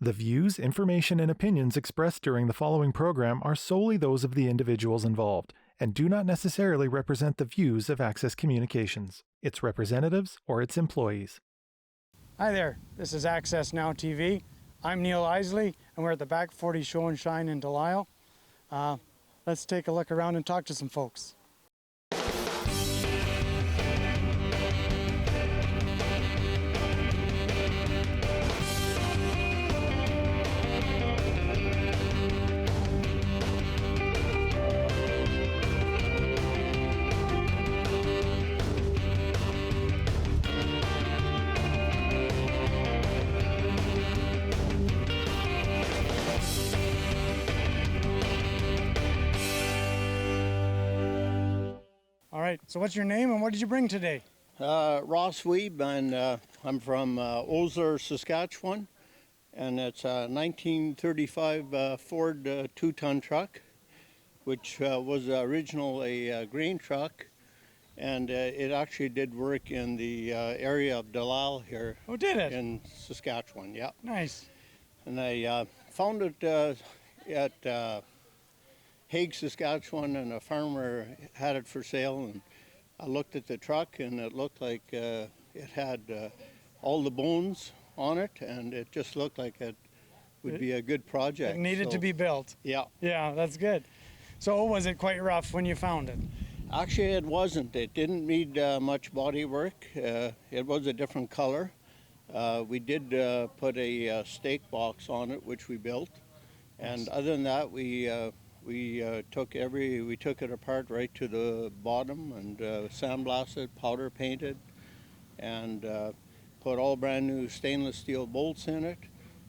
The views, information, and opinions expressed during the following program are solely those of the individuals involved and do not necessarily represent the views of Access Communications, its representatives, or its employees. Hi there, this is AccessNow TV. I'm Neil Isley, and we're at the Back 40 Show and Shine in Delisle. Let's take a look around and talk to some folks. All right, so what's your name and what did you bring today? Ross Weeb, and I'm from Osler, Saskatchewan, and it's a 1935 Ford 2-ton truck, which was originally a grain truck, and it actually did work in the area of Delisle here. Oh, did it? In Saskatchewan, yeah. Nice. And I found it at Hague, Saskatchewan, and a farmer had it for sale, and I looked at the truck and it looked like it had all the bones on it, and it just looked like it would be a good project. It needed to be built. Yeah. Yeah, that's good. So was it quite rough when you found it? Actually, it wasn't. It didn't need much body work. It was a different color. We did put a stake box on it, which we built, and other than that, we took it apart right to the bottom and sandblasted, powder painted, and put all brand new stainless steel bolts in it.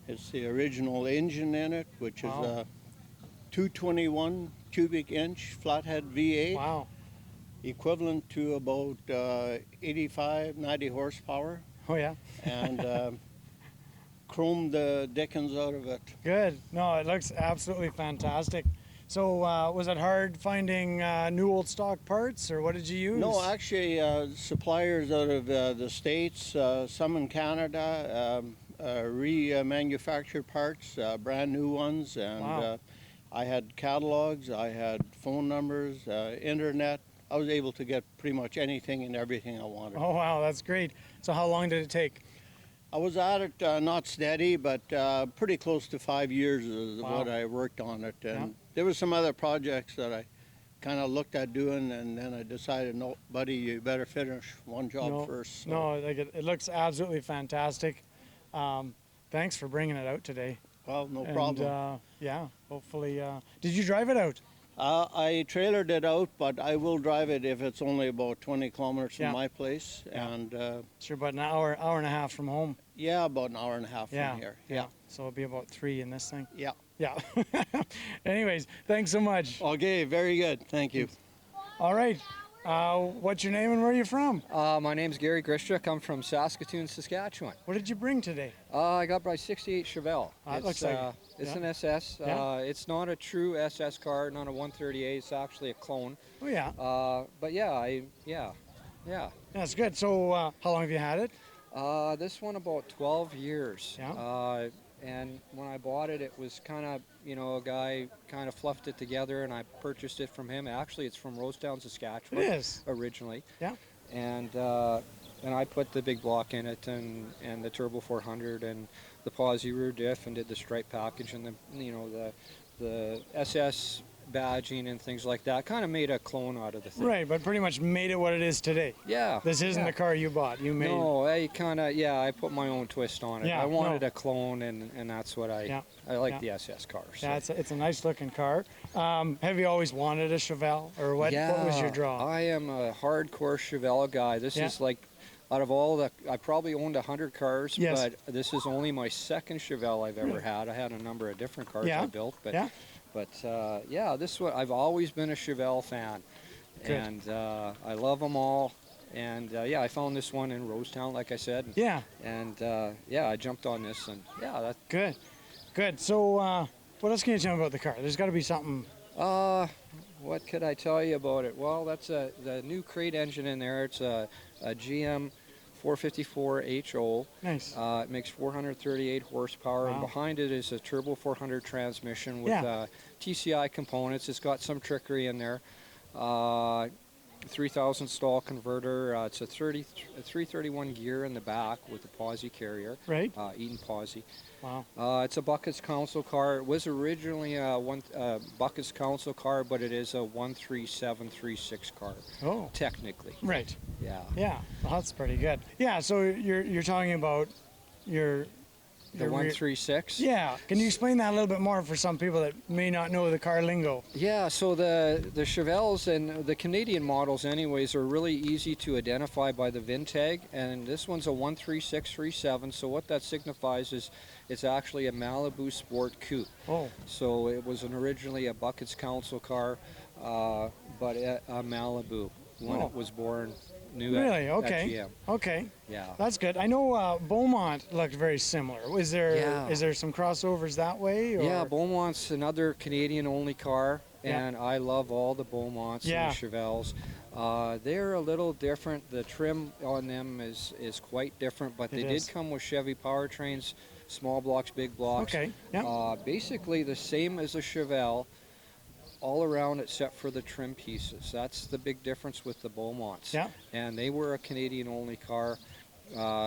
It's the original engine in it, which is a 221 cubic inch flathead V8. Wow. Equivalent to about 85, 90 horsepower. Oh yeah. And chromed the dickens out of it. Good. No, it looks absolutely fantastic. So was it hard finding new old stock parts, or what did you use? No, actually, suppliers out of the States, some in Canada, remanufactured parts, brand new ones, and wow. I had catalogs, I had phone numbers, internet. I was able to get pretty much anything and everything I wanted. Oh wow, that's great. So how long did it take? I was at it not steady, but pretty close to 5 years is Wow. what I worked on it. And Yeah. there were some other projects that I kind of looked at doing, and then I decided, no, buddy, you better finish one job first. So. No, like it looks absolutely fantastic. Thanks for bringing it out today. Well, no And, problem. yeah, hopefully. Did you drive it out? I trailered it out, but I will drive it if it's only about 20 kilometers from my place. Yeah. And Sure, about an hour and a half from home. yeah, about an hour and a half from here. Yeah. So it'll be about 3 in this thing. Yeah. Yeah. Anyways, thanks so much. Okay, very good. Thank you. All right. What's your name and where are you from? My name's Gary Gristrick. I'm from Saskatoon, Saskatchewan. What did you bring today? I got my 68 Chevelle. It looks like it's an SS. Yeah. It's not a true SS car, not a 138. It's actually a clone. Oh yeah. But yeah, That's good. So how long have you had it? this one about 12 years. Yeah. And when I bought it, it was kind of, a guy kind of fluffed it together, and I purchased it from him. Actually, it's from Rosetown, Saskatchewan. It is. Originally. Yeah. And I put the big block in it, and the Turbo 400, and the Posi rear diff, and did the stripe package, and the SS badging and things like that. Kind of made a clone out of the thing. Right, but pretty much made it what it is today. Yeah. This isn't yeah. the car you bought. You made. No, I I put my own twist on it. Yeah, I wanted no. a clone, and that's what I like the SS cars. So. Yeah, it's a nice looking car. Have you always wanted a Chevelle, or what? Yeah, What was your draw? I am a hardcore Chevelle guy. This is like, out of all the, I probably owned 100 cars, Yes. but this is only my second Chevelle I've ever had. I had a number of different cars I built, but this one, I've always been a Chevelle fan. Good. And I love them all. And I found this one in Rosetown, like I said. Yeah. And I jumped on this, and that's Good. Good. So what else can you tell me about the car? There's got to be something. What could I tell you about it? Well, that's the new crate engine in there. It's a GM 454 HO. Nice. It makes 438 horsepower, and Wow. behind it is a turbo 400 transmission with Yeah. TCI components. It's got some trickery in there. 3,000 stall converter. It's a 331 gear in the back with a posi carrier. Right. Eaton posi. Wow. It's a Buckets Council car. It was originally a Buckets Council car, but it is a 13736 car, Oh. technically. Right. Yeah. Yeah. Well, that's pretty good. Yeah. So you're talking about your The rear- 136. Yeah. Can you explain that a little bit more for some people that may not know the car lingo? Yeah, so the Chevelles and the Canadian models anyways are really easy to identify by the VIN tag, and this one's a 13637, so what that signifies is it's actually a Malibu Sport Coupe. Oh. So it was originally a Buckets Council car, but a Malibu when Oh. it was born new Really? at Okay. GM. Okay. Yeah. That's good. I know Beaumont looked very similar. Is there Yeah. some crossovers that way? Or? Yeah, Beaumont's another Canadian-only car, Yeah. and I love all the Beaumonts Yeah. and the Chevelles. They're a little different. The trim on them is quite different, but they is. did come with Chevy powertrains, small blocks, big blocks. Okay. Yeah. Basically the same as a Chevelle, all around except for the trim pieces. That's the big difference with the Beaumonts. Yeah. And they were a Canadian-only car.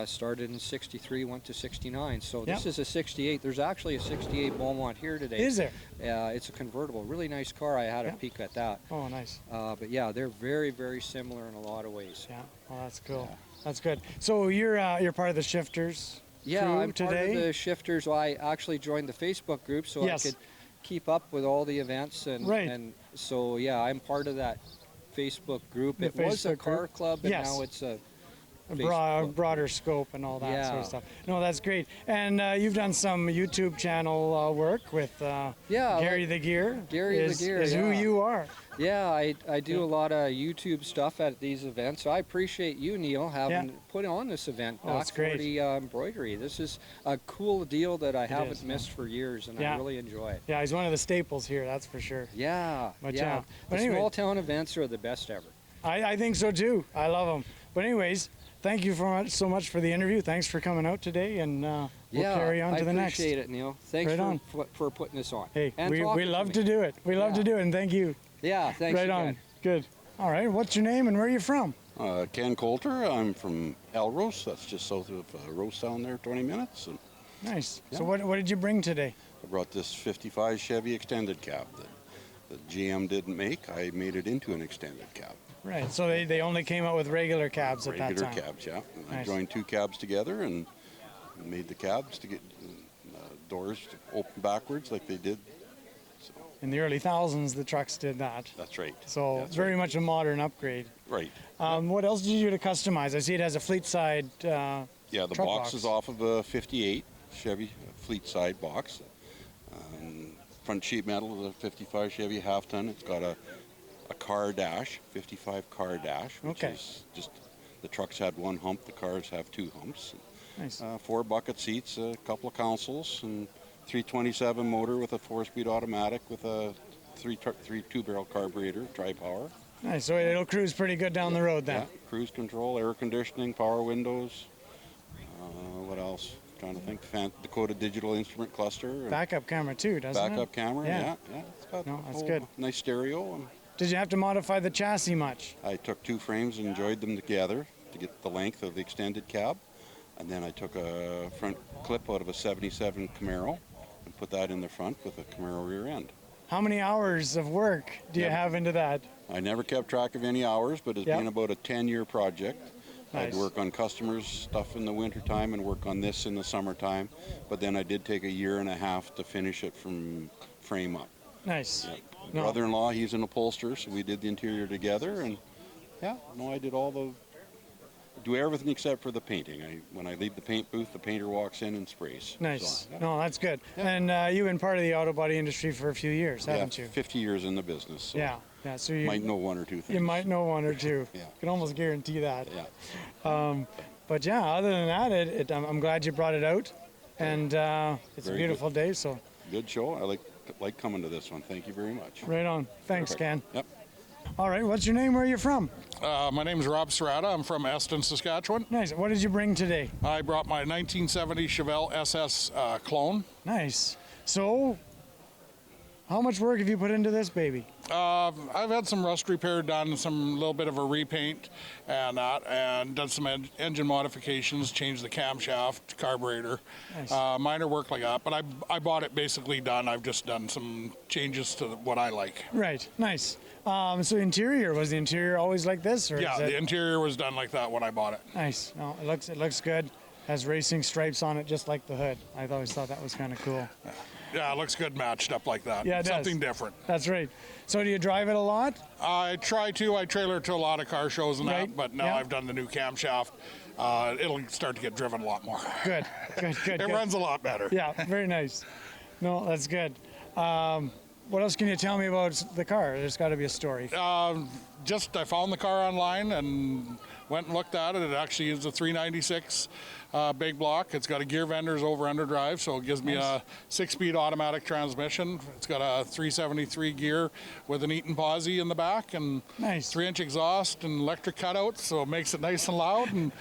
Started in 63, went to 69. So this Yeah. is a 68. There's actually a 68 Beaumont here today. Is there? It's a convertible. Really nice car. I had Yeah. a peek at that. Oh, nice. But yeah, they're very, very similar in a lot of ways. Yeah. Oh, that's cool. That's good. So you're part of the Shifters Yeah, crew I'm today? part of the Shifters. I actually joined the Facebook group so Yes. I could keep up with all the events. Right. And so, yeah, I'm part of that Facebook group. The It was a Facebook car group? club, and Yes. now it's a a Facebook. broader scope and all that sort Yeah. of stuff. No, that's great. And you've done some YouTube channel work with Yeah, Gary the Gear. Gary the is, Gear, is who yeah. you are. Yeah, I do Yeah. a lot of YouTube stuff at these events. So I appreciate you, Neil, having Yeah. put on this event. Oh, it's Back great. 40 embroidery. This is a cool deal that I haven't is, missed for years, and Yeah. I really enjoy it. Yeah, he's one of the staples here, that's for sure. Yeah, But yeah. yeah. But The anyway. small town events are the best ever. I think so too. I love them. But anyways, thank you so much for the interview. Thanks for coming out today, and we'll carry on to the next. I appreciate it, Neil. Thanks Right on. for putting this on. Hey, and we talking love me. to do it. We love Yeah. to do it, and thank you. Yeah, thanks Right again. on. Good. All right. What's your name and where are you from? Ken Coulter. I'm from Elrose. That's just south of Rosetown there, 20 minutes. And Nice. Yeah. So what did you bring today? I brought this 55 Chevy extended cab that GM didn't make. I made it into an extended cab. Right. So they only came out with regular cabs at that Regular time. cabs, yeah. And I Nice. joined two cabs together and made the cabs to get doors to open backwards like they did. So In the early thousands, the trucks did that. that's right. So That's very much a modern upgrade. Right. What else did you do to customize? I see it has a fleet side. Yeah, the truck box box. is off of a 58 Chevy fleet side box. Front sheet metal of the 55 Chevy half ton. It's got a car dash, 55 car dash, which Okay. is just the trucks had one hump, the cars have two humps. Nice. 4 bucket seats, a couple of consoles, and 327 motor with a 4-speed automatic with a 3 2-barrel carburetor, tri-power. Nice. So it'll cruise pretty good down the road then. Yeah, cruise control, air conditioning, power windows. What else? Trying to think. Dakota Digital Instrument Cluster. and Backup camera too, doesn't it? backup camera. Yeah. Yeah. It's got No, that's a good. nice stereo. And Did you have to modify the chassis much? I took 2 frames and joined them together to get the length of the extended cab. And then I took a front clip out of a 77 Camaro and put that in the front with a Camaro rear end. How many hours of work do you Yeah. have into that? I never kept track of any hours, but it's Yeah. been about a 10-year project. Nice. I'd work on customers' stuff in the wintertime and work on this in the summertime. But then I did take a year and a half to finish it from frame up. Nice. No. Brother-in-law, he's an upholsterer, so we did the interior together. And yeah, no, I did do everything except for the painting. When I leave the paint booth, the painter walks in and sprays. Nice. So, yeah. No, that's good. And you've been part of the auto body industry for a few years, haven't Yeah, you? 50 years in the business. So Yeah. Yeah. So you might know one or two things. you might know one or two. Yeah. Can almost guarantee that. Yeah. But yeah, other than that, I'm glad you brought it out, and it's a Very beautiful day. So Good show. I like coming to this one. Thank you very much. right on. Thanks, Perfect. Ken. Yep. All right, what's your name? Where are you from? My name is Rob Serrata. I'm from Eston, Saskatchewan. Nice. What did you bring today? I brought my 1970 Chevelle SS clone. Nice. So, how much work have you put into this baby? I've had some rust repair done, some little bit of a repaint and that, and done some engine modifications, changed the camshaft, carburetor, Nice. minor work like that. But I bought it basically done. I've just done some changes to what I like. Right. Nice. So interior, was the interior always like this? Or Yeah, is it... the interior was done like that when I bought it. Nice. No, it looks good. Has racing stripes on it, just like the hood. I always thought that was kind of cool. Yeah, it looks good matched up like that. Yeah, it does. Something different. That's right. So do you drive it a lot? I try to. I trailer to a lot of car shows and Right. that, but now Yeah. I've done the new camshaft. It'll start to get driven a lot more. Good. Good. Good. It good. runs a lot better. Yeah. Very nice. No, that's good. What else can you tell me about the car? There's got to be a story. Just I found the car online and went and looked at it. It actually is a 396 big block. It's got a gear vendor's over-under drive, so it gives me Nice. a 6-speed automatic transmission. It's got a 373 gear with an Eaton Posi in the back and Nice. 3-inch exhaust and electric cutouts, so it makes it nice and loud. And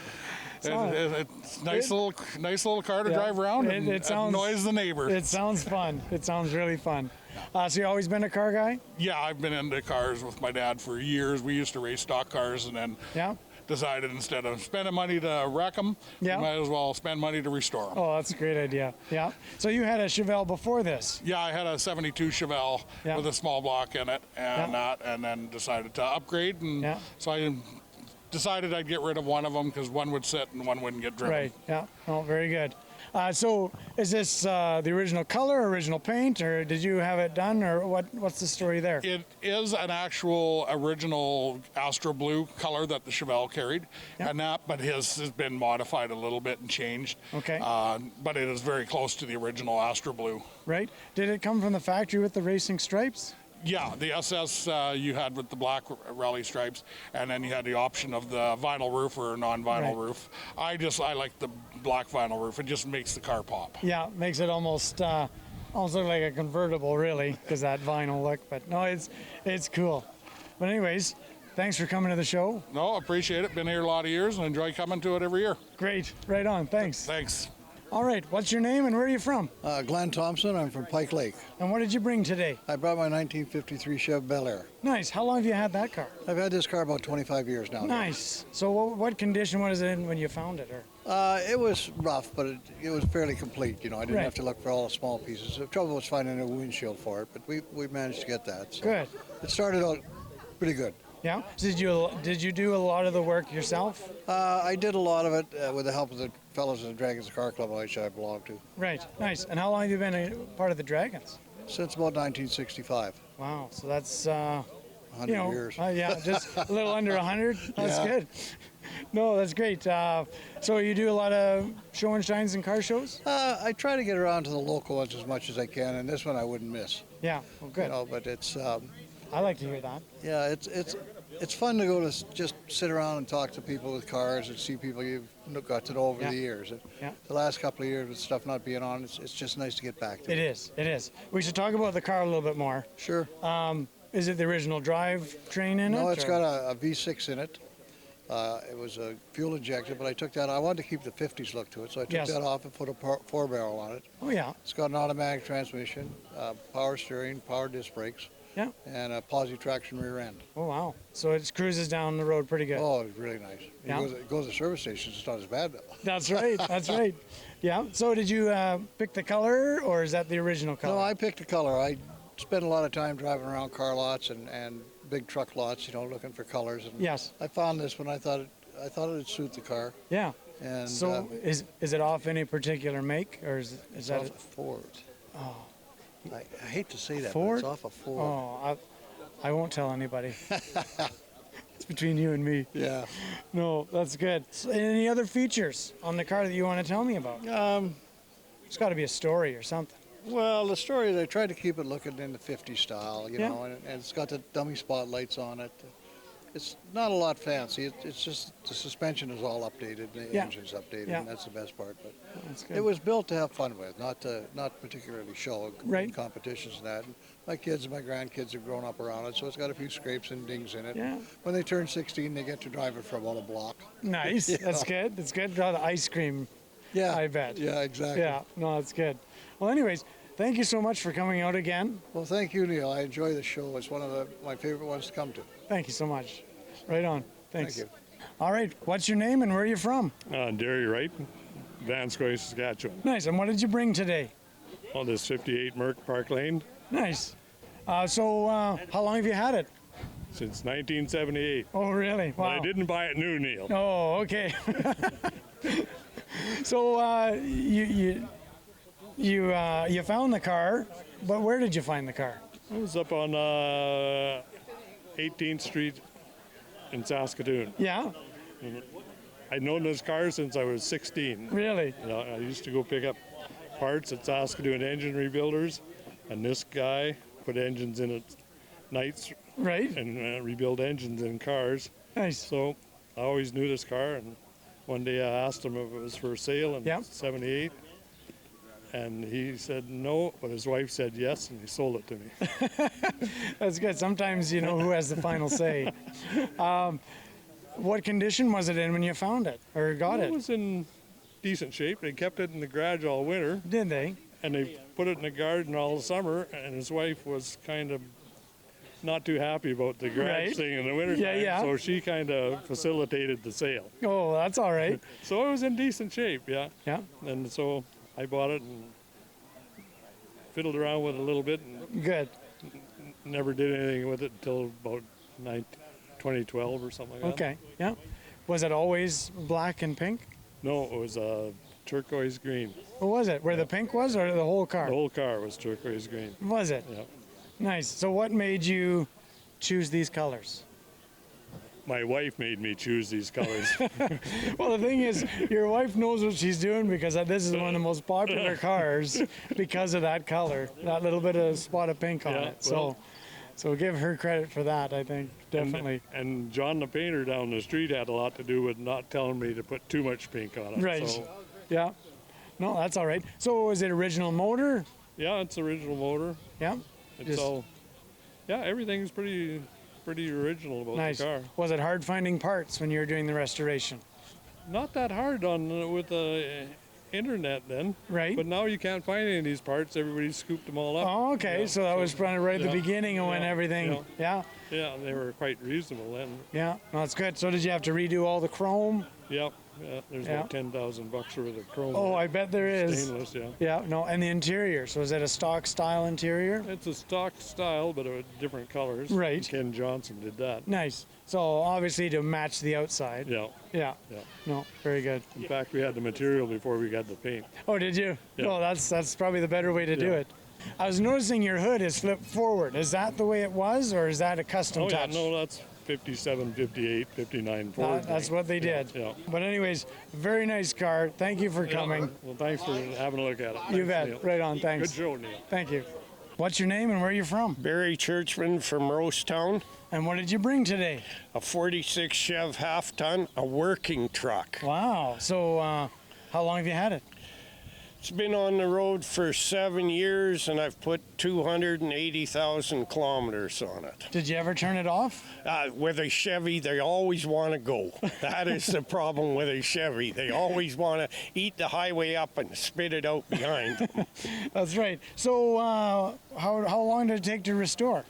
it's nice little car to Yeah. drive around and It sounds- annoys the neighbor. It sounds fun. It sounds really fun. So you always been a car guy? Yeah, I've been into cars with my dad for years. We used to race stock cars and then Yeah. decided instead of spending money to wreck them, Yeah. you might as well spend money to restore them. Oh, that's a great idea. Yeah. So you had a Chevelle before this? Yeah, I had a 72 Chevelle Yeah. with a small block in it and Yeah. and then decided to upgrade. And Yeah. so I decided I'd get rid of one of them because one would sit and one wouldn't get driven. Right. Yeah. Oh, very good. So is this the original color, original paint, or did you have it done, or what's the story there? It is an actual original Astro Blue color that the Chevelle carried, Yeah. but his has been modified a little bit and changed. Okay. But it is very close to the original Astro Blue. Right. Did it come from the factory with the racing stripes? Yeah, the SS you had with the black rally stripes, and then you had the option of the vinyl roof or non-vinyl Right. roof. I like the black vinyl roof. It just makes the car pop. Yeah, makes it almost look like a convertible, really, because that vinyl look. But no, it's cool. But anyways, thanks for coming to the show. No, appreciate it. Been here a lot of years and enjoy coming to it every year. Great. Right on. Thanks. Thanks. All right. What's your name and where are you from? Glenn Thompson, I'm from Pike Lake. And what did you bring today? I brought my 1953 Chevy Bel Air. Nice. How long have you had that car? I've had this car about 25 years now. Nice. So what condition was it in when you found it? Or It was rough, but it was fairly complete. You know, I didn't Right. have to look for all the small pieces. The trouble was finding a windshield for it, but we managed to get that. So Good. It started out pretty good. Yeah. Did you do a lot of the work yourself? I did a lot of it with the help of the fellows at the Dragons Car Club, which I belong to, Right. Nice. And how long have you been a part of the Dragons? since about 1965. Wow. So that's 100 you know, years. yeah, just a little under 100. That's Yeah. good. No, that's great. So you do a lot of show and shines and car shows? I try to get around to the local ones as much as I can, and this one I wouldn't miss. Yeah. Well, good. You know, but it's I like to hear that. yeah, it's fun to go to just sit around and talk to people with cars and see people you've got to know over Yeah. the years. And Yeah. the last couple of years with stuff not being on, it's just nice to get back to. It is. It is. We should talk about the car a little bit more. Sure. Is it the original drive train in it? No, it's or- got a V6 in it. It was a fuel injected, but I took that. I wanted to keep the 50s look to it, so I took Yes. that off and put a 4-barrel on it. Oh yeah. It's got an automatic transmission, power steering, power disc brakes, Yeah. and a posi traction rear end. Oh wow. So it cruises down the road pretty good. Oh, it's really nice. Yeah. It goes to service stations. It's not as bad though. That's right. That's right. Yeah. So did you pick the color, or is that the original color? No, I picked a color. I spent a lot of time driving around car lots and big truck lots, looking for colors. And Yes. I found this one. I thought it'd suit the car. Yeah. And So is it off any particular make, or is it's that off a Ford. Oh. I hate to say that, Ford? but it's off a Ford. Oh, I won't tell anybody. It's between you and me. Yeah. No, that's good. So any other features on the car that you want to tell me about? There's got to be a story or something. Well, the story is I tried to keep it looking in the 50s style, Yeah. and it's got the dummy spotlights on it. It's not a lot fancy. It's just the suspension is all updated, and the Yeah. engine's updated, Yeah. and that's the best part. But That's good. it was built to have fun with, not particularly show in Right. competitions and that. And my kids and my grandkids have grown up around it, so it's got a few scrapes and dings in it. Yeah. When they turn 16, they get to drive it for about a block. Nice. Yeah. That's good. That's good. Draw the ice cream, Yeah, I bet. Yeah, exactly. Yeah, no, that's good. Well, anyways, thank you so much for coming out again. Well, thank you, Neil. I enjoy the show. It's one of my favorite ones to come to. Thank you so much. Right on. Thanks. Thank you. All right, what's your name and where are you from? Derry Wright, Vanscoy, Saskatchewan. Nice. And what did you bring today? On this 58 Merck Park Lane Nice. So, how long have you had it? since 1978. Oh, really? But I Wow. didn't buy it new, Neil. Oh, okay. So, you found the car, but where did you find the car? It was up on 18th Street in Saskatoon. Yeah, I'd known this car since I was 16. really? You know, I used to go pick up parts at Saskatoon Engine Rebuilders, and this guy put engines in at nights Right. and rebuild engines in cars. Nice. So I always knew this car, and one day I asked him if it was for sale in Yeah. 78, and he said no, but his wife said yes, and he sold it to me. That's good. Sometimes you know who has the final say. What condition was it in when you found it or got It it? was in decent shape. They kept it in the garage all winter, Did they? and they put it in the garden all summer, and his wife was kind of not too happy about the garage Right. thing in the winter Yeah, time, yeah. so she kind of facilitated the sale. Oh, that's all right. So it was in decent shape, yeah. Yeah, And so I bought it and fiddled around with it a little bit and good. never did anything with it until about 2012 or something like that. Okay, yeah. Was it always black and pink? No, it was turquoise green. What was it? Where the pink was or the whole car? The whole car was turquoise green. Was it? Yeah. Nice. So what made you choose these colors? My wife made me choose these colors. Well, the thing is, your wife knows what she's doing because this is one of the most popular cars because of that color, that little bit of spot of pink on Yeah, it. So, well- so give her credit for that. I think definitely. And John the painter down the street had a lot to do with not telling me to put too much pink on it. Right. So, Yeah. No, that's all right. So is it original motor? yeah, it's original motor. Yeah. It's Just- all, yeah, everything's pretty original about Nice. the car. Was it hard finding parts when you were doing the restoration? Not that hard on with the internet then. Right. But now you can't find any of these parts. Everybody's scooped them all up. Oh, okay. Yeah, So that was probably right at the yeah, beginning of when yeah, everything. Yeah. Yeah, they were quite reasonable then. Yeah. No, that's good. So did you have to redo all the chrome? Yep. Yeah, there's Yeah. about $10,000 worth of chrome. Oh, I bet there is. Stainless, yeah. Yeah. No, and the interior. So is it a stock style interior? It's a stock style, but different colors. Right. Ken Johnson did that. Nice. So obviously to match the outside. Yeah. Yeah. Yeah. No, very good. In fact, we had the material before we got the paint. Oh, did you? Yeah. No, that's probably the better way to do Yeah. it. I was noticing your hood is flipped forward. Is that the way it was, or is that a custom Oh, yeah, touch? no, that's 57, 58, 59 Ford. That's what they did. Yeah. But anyways, very nice car. Thank you for coming. Well, thanks for having a look at it. You Thanks, bet. Neil. Right on. Thanks. Good show, Neil. Thank you. What's your name and where are you from? Barry Churchman from Rosetown, And what did you bring today? a 46 Chev half-ton, a working truck. Wow. So how long have you had it? It's been on the road for 7 years, and I've put 280,000 kilometers on it. Did you ever turn it off? With a Chevy, they always want to go. That is the problem with a Chevy. They always want to eat the highway up and spit it out behind them. That's right. So how long did it take to restore?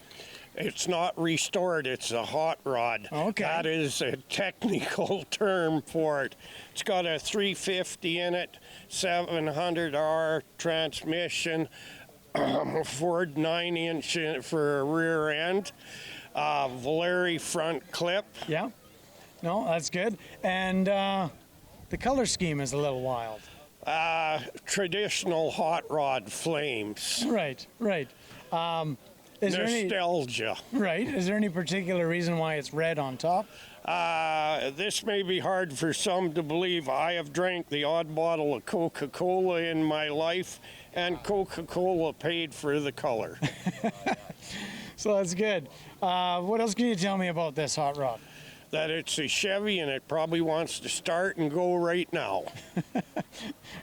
It's not restored, it's a hot rod. Okay. That is a technical term for it. It's got a 350 in it, 700R transmission, Ford 9-inch for a rear end, Valeri front clip. Yeah. No, that's good. And the color scheme is a little wild. Traditional hot rod flames. Right. Right. Is there any Nostalgia. right? Is there any particular reason why it's red on top? This may be hard for some to believe. I have drank the odd bottle of Coca-Cola in my life, and Coca-Cola paid for the color. So that's good. What else can you tell me about this hot rod? that it's a Chevy and it probably wants to start and go right now.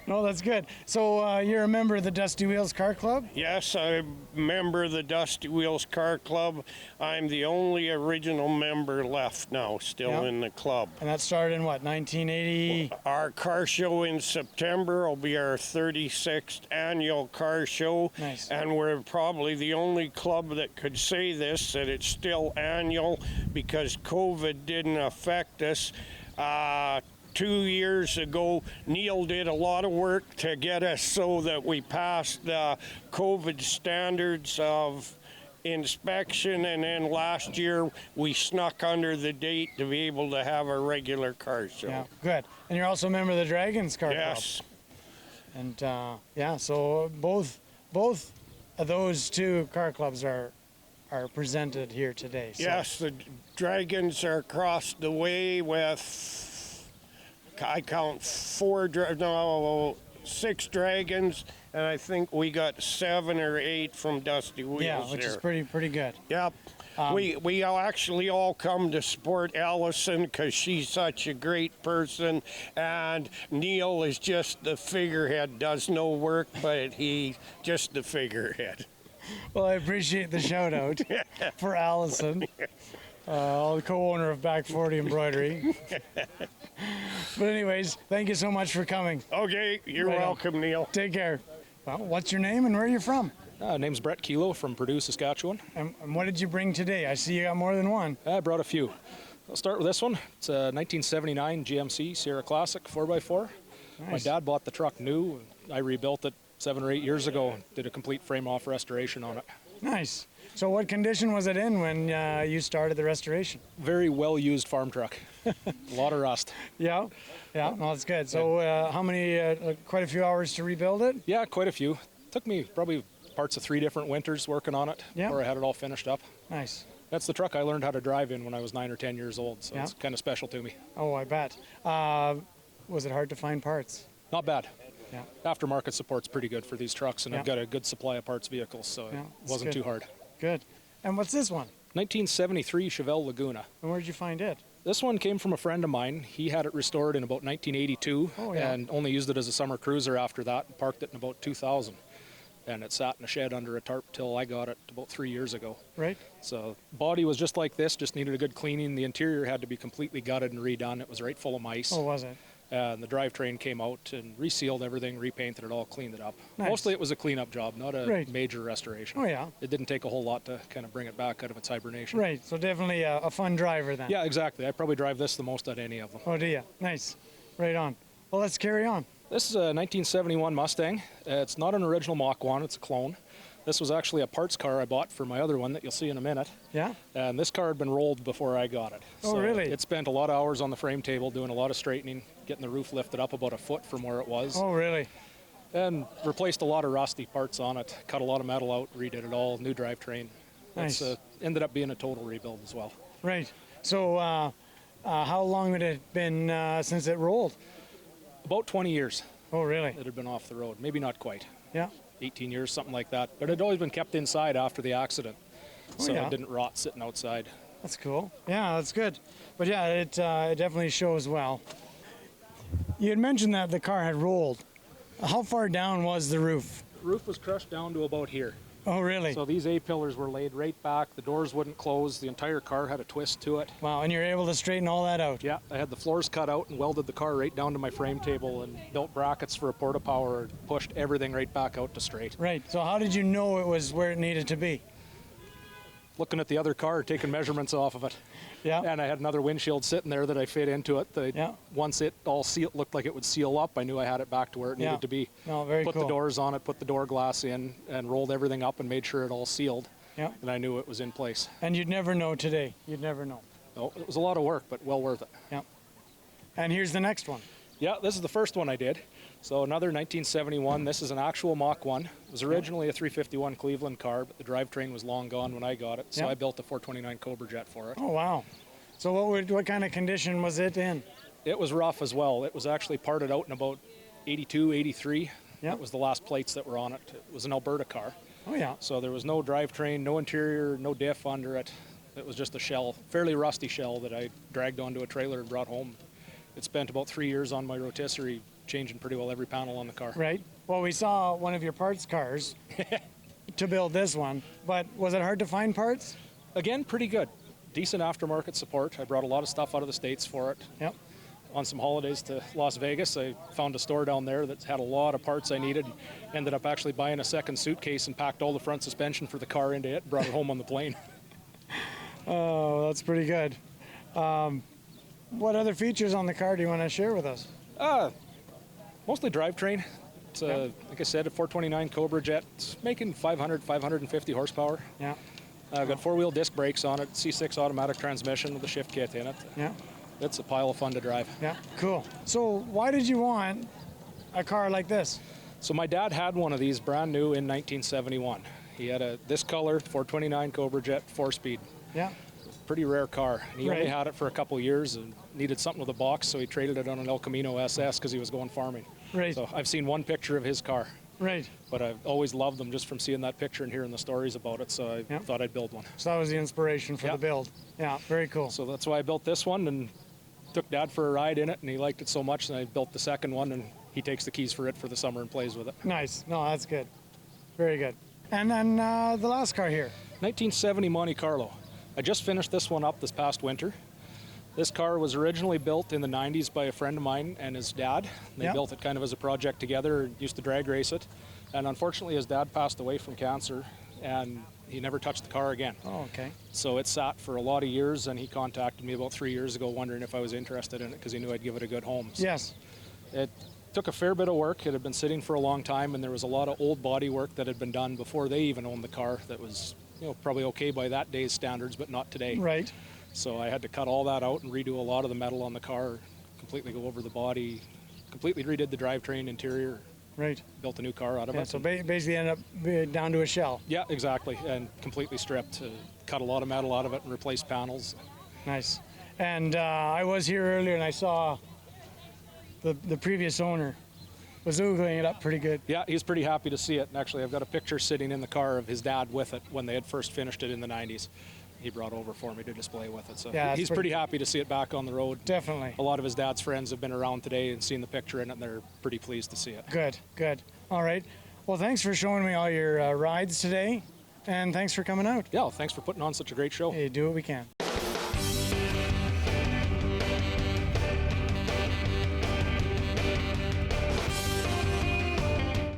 No, that's good. So you're a member of the Dusty Wheels Car Club? Yes, I'm a member of the Dusty Wheels Car Club. I'm the only original member left now, still in the club. And that started in what, 1980? Our car show in September will be our 36th annual car show. Nice. And we're probably the only club that could say this, that it's still annual because COVID didn't affect us. 2 years ago, Neil did a lot of work to get us so that we passed the COVID standards of inspection, and then last year we snuck under the date to be able to have a regular car show. Yeah, good. And you're also a member of the Dragons Car Yes. Club? And yeah, so both of those two car clubs are presented here today. So. Yes, the Dragons are across the way with, I count 6 Dragons, and I think we got 7 or 8 from Dusty Wheels. Yeah, which is pretty good. Yep. We all actually all come to support Allison because she's such a great person, and Neil is just the figurehead, does no work, but he's just the figurehead. Well, I appreciate the shout out for Allison, the co-owner of Back 40 Embroidery. But anyways, thank you so much for coming. Okay, you're Right on. welcome, Neil. Take care. Well, what's your name and where are you from? Name's Brett Kilo from Purdue, Saskatchewan. And what did you bring today? I see you got more than one. I brought a few. I'll start with this one. It's a 1979 GMC Sierra Classic 4x4. Nice. My dad bought the truck new. I rebuilt it 7 or 8 years ago and did a complete frame-off restoration on it. Nice. So what condition was it in when you started the restoration? Very well-used farm truck. A lot of rust. Yeah, no, that's good. So how many, quite a few hours to rebuild it? Yeah, quite a few. Took me probably parts of 3 different winters working on it before I had it all finished up. Nice. That's the truck I learned how to drive in when I was 9 or 10 years old, so Yeah. it's kind of special to me. Oh, I bet. Was it hard to find parts? Not bad. Yeah. Aftermarket support's pretty good for these trucks, and I've got a good supply of parts vehicles, so Yeah, it that's wasn't good. too hard. Good. And what's this one? 1973 Chevelle Laguna. And where'd you find it? This one came from a friend of mine. He had it restored in about 1982 and only used it as a summer cruiser after that and parked it in about 2000. And it sat in a shed under a tarp till I got it about 3 years ago. Right. So body was just like this, just needed a good cleaning. The interior had to be completely gutted and redone. It was right full of mice. Oh, was it? And the drivetrain came out and resealed everything, repainted it all, cleaned it up. Nice. Mostly it was a cleanup job, not a major restoration. Oh, yeah. It didn't take a whole lot to kind of bring it back out of its hibernation. Right. So definitely a fun driver then. Yeah, exactly. I probably drive this the most out of any of them. Oh, do you? Nice. Right on. Well, let's carry on. This is a 1971 Mustang. It's not an original Mach 1, it's a clone. This was actually a parts car I bought for my other one that you'll see in a minute. Yeah? And this car had been rolled before I got it. Oh, really? It spent a lot of hours on the frame table doing a lot of straightening, getting the roof lifted up about a foot from where it was. Oh, really? And replaced a lot of rusty parts on it, cut a lot of metal out, redid it all, new drivetrain. Nice. It's ended up being a total rebuild as well. Right. So how long had it been since it rolled? About 20 years. Oh, really? It had been off the road. Maybe not quite. Yeah. 18 years, something like that. But it had always been kept inside after the accident. Oh, So yeah. it didn't rot sitting outside. That's cool. Yeah, that's good. But yeah, it definitely shows well. You had mentioned that the car had rolled. How far down was the roof? The roof was crushed down to about here. Oh, really? So these A-pillars were laid right back. The doors wouldn't close. The entire car had a twist to it. Wow, and you're able to straighten all that out? Yeah, I had the floors cut out and welded the car right down to my frame table and built brackets for a porta power and pushed everything right back out to straight. Right. So how did you know it was where it needed to be? Looking at the other car, taking measurements off of it. Yeah. And I had another windshield sitting there that I fit into it. Yeah. Once it all looked like it would seal up, I knew I had it back to where it Yeah. needed to be. No, very Put cool. the doors on it, put the door glass in, and rolled everything up and made sure it all sealed. Yeah. And I knew it was in place. And you'd never know today. You'd never know. No, it was a lot of work, but well worth it. Yeah. And here's the next one. Yeah, this is the first one I did. So another 1971. This is an actual Mach 1. It was originally a 351 Cleveland car, but the drivetrain was long gone when I got it. So Yeah. I built a 429 Cobra Jet for it. Oh, wow. So what kind of condition was it in? It was rough as well. It was actually parted out in about 82, 83. Yeah. That was the last plates that were on it. It was an Alberta car. Oh, yeah. So there was no drivetrain, no interior, no diff under it. It was just a shell, fairly rusty shell that I dragged onto a trailer and brought home. It spent about 3 years on my rotisserie, changing pretty well every panel on the car. Right. Well, we saw one of your parts cars to build this one, but was it hard to find parts? Again, pretty good. Decent aftermarket support. I brought a lot of stuff out of the States for it. Yep. On some holidays to Las Vegas, I found a store down there that had a lot of parts I needed. Ended up actually buying a second suitcase and packed all the front suspension for the car into it and brought it home on the plane. Oh, that's pretty good. What other features on the car do you want to share with us? Mostly drivetrain. It's, like I said, a 429 Cobra jet. It's making 500, 550 horsepower. Yeah. I've got four-wheel disc brakes on it, C6 automatic transmission with a shift kit in it. Yeah. It's a pile of fun to drive. Yeah, cool. So why did you want a car like this? So my dad had one of these brand new in 1971. He had this color 429 Cobra Jet 4-speed. Yeah. Pretty rare car. And he only Right. had it for a couple of years and needed something with a box, so he traded it on an El Camino SS because he was going farming. Right. So I've seen one picture of his car. Right. But I've always loved them just from seeing that picture and hearing the stories about it, so I thought I'd build one. So that was the inspiration for the build. Yeah, very cool. So that's why I built this one and took Dad for a ride in it, and he liked it so much, and I built the second one, and he takes the keys for it for the summer and plays with it. Nice. No, that's good. Very good. And then the last car here. 1970 Monte Carlo. I just finished this one up this past winter. This car was originally built in the 90s by a friend of mine and his dad. They built it kind of as a project together, used to drag race it. And unfortunately, his dad passed away from cancer, and he never touched the car again. Oh, okay. So it sat for a lot of years, and he contacted me about 3 years ago wondering if I was interested in it because he knew I'd give it a good home. So Yes. it took a fair bit of work. It had been sitting for a long time, and there was a lot of old body work that had been done before they even owned the car that was, probably okay by that day's standards, but not today. Right. So I had to cut all that out and redo a lot of the metal on the car, completely go over the body, completely redid the drivetrain interior. Right. Built a new car out of Yeah, it. so basically ended up down to a shell. Yeah, exactly, and completely stripped. Cut a lot of metal out of it and replaced panels. Nice. And I was here earlier and I saw the previous owner was oogling it up pretty good. Yeah, he's pretty happy to see it. And actually, I've got a picture sitting in the car of his dad with it when they had first finished it in the 90s. He brought over for me to display with it. So yeah, he's pretty happy to see it back on the road. Definitely. A lot of his dad's friends have been around today and seen the picture in it, and they're pretty pleased to see it. Good, good. All right. Well, thanks for showing me all your rides today, and thanks for coming out. Yeah, well, thanks for putting on such a great show. Hey, do what we can.